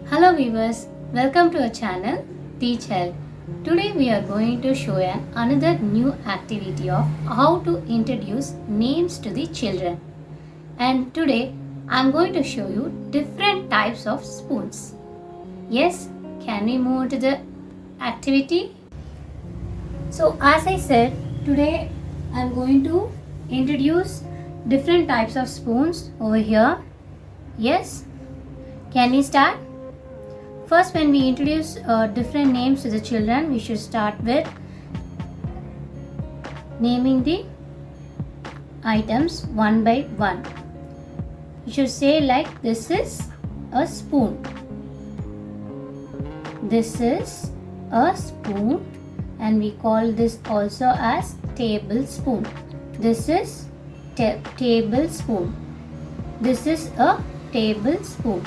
Hello viewers, welcome to our channel Teach Help. Today we are going to show another new activity of how to introduce names to the children. And today I am going to show you different types of spoons. Yes, can we move to the activity? So as I said, today I am going to introduce different types of spoons over here. Yes, can we start? First, when we introduce different names to the children, we should start with naming the items one by one. You should say like this is a spoon. This is a spoon, and we call this also as tablespoon. This is tablespoon. This is a tablespoon.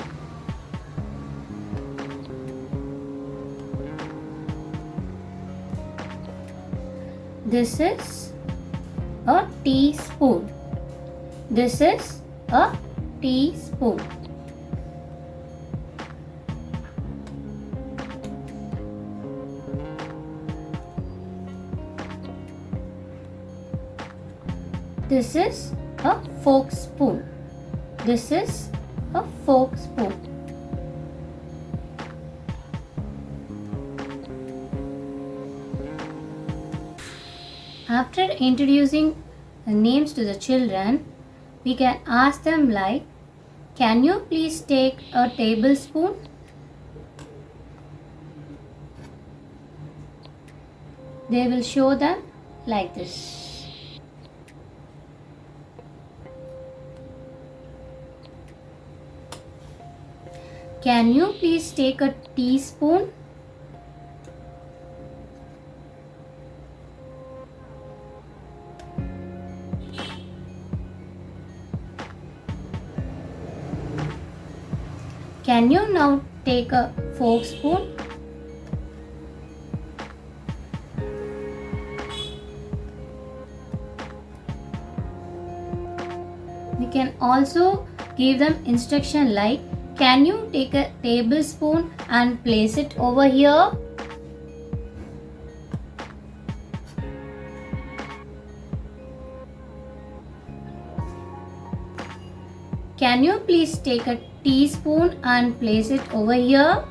This is a teaspoon. This is a teaspoon. This is a fork spoon. This is a fork spoon. After introducing names to the children, we can ask them like, can you please take a tablespoon? They will show them like this. Can you please take a teaspoon? Can you now take a fork spoon? We can also give them instruction like, can you take a tablespoon and place it over here? Can you please take a teaspoon and place it over here?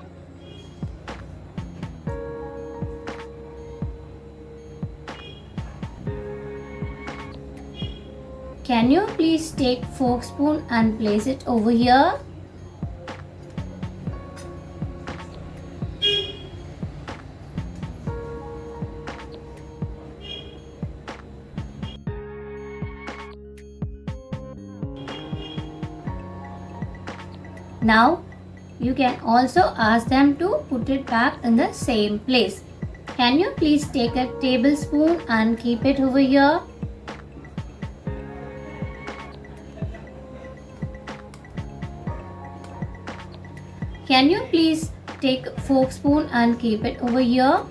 Can you please take fork spoon and place it over here? Now you can also ask them to put it back in the same place. Can you please take a tablespoon and keep it over here? Can you please take a fork spoon and keep it over here?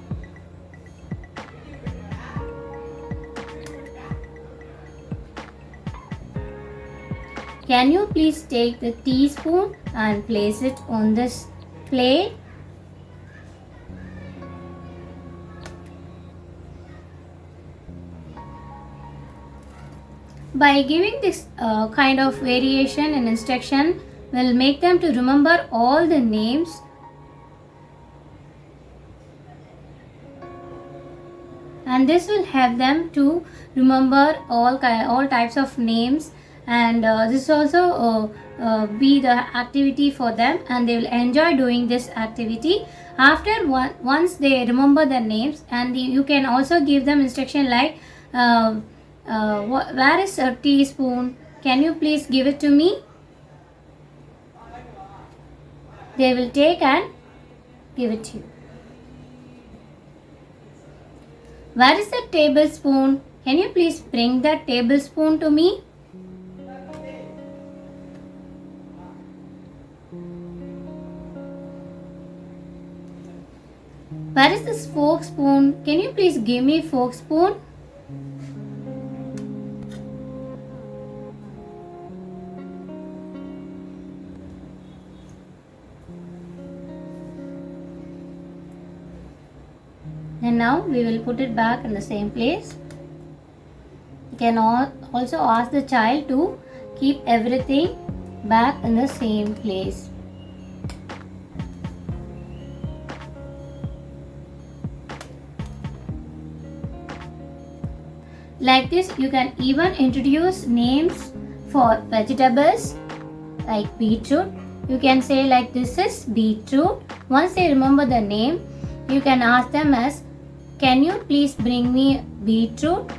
Can you please take the teaspoon and place it on this plate? By giving this kind of variation and instruction, will make them to remember all the names and this will help them to remember all types of names, and this also be the activity for them, and they will enjoy doing this activity. After once they remember the names, and you can also give them instruction like, where is a teaspoon? Can you please give it to me? They will take and give it to you. Where is the tablespoon? Can you please bring that tablespoon to me? Where is this fork spoon? Can you please give me fork spoon? And now we will put it back in the same place. You can also ask the child to keep everything back in the same place. Like this, you can even introduce names for vegetables like beetroot. You can say like this is beetroot. Once they remember the name, you can ask them as, can you please bring me beetroot?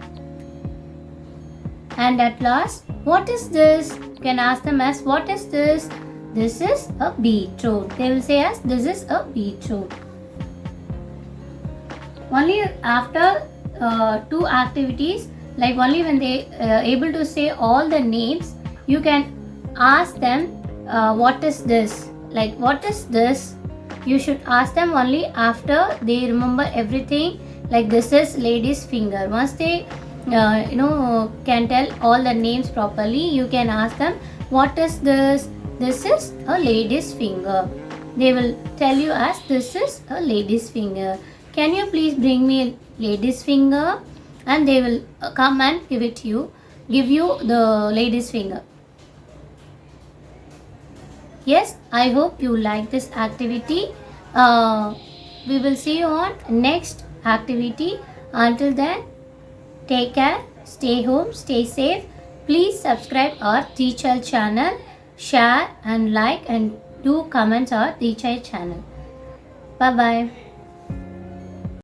And at last, what is this? You can ask them as, what is this? This is a beetroot. They will say as, this is a beetroot. Only after 2 activities, like only when they able to say all the names, you can ask them what is this, like what is this. You should ask them only after they remember everything, like this is lady's finger. Once they can tell all the names properly, you can ask them, what is this? This is a lady's finger. They will tell you as, this is a lady's finger. Can you please bring me a lady's finger? And they will come and give you the lady's finger. Yes, I hope you like this activity. We will see you on next activity. Until then, take care, stay home, stay safe. Please subscribe our Teacher channel, share and like and do comments our Teacher channel. Bye bye.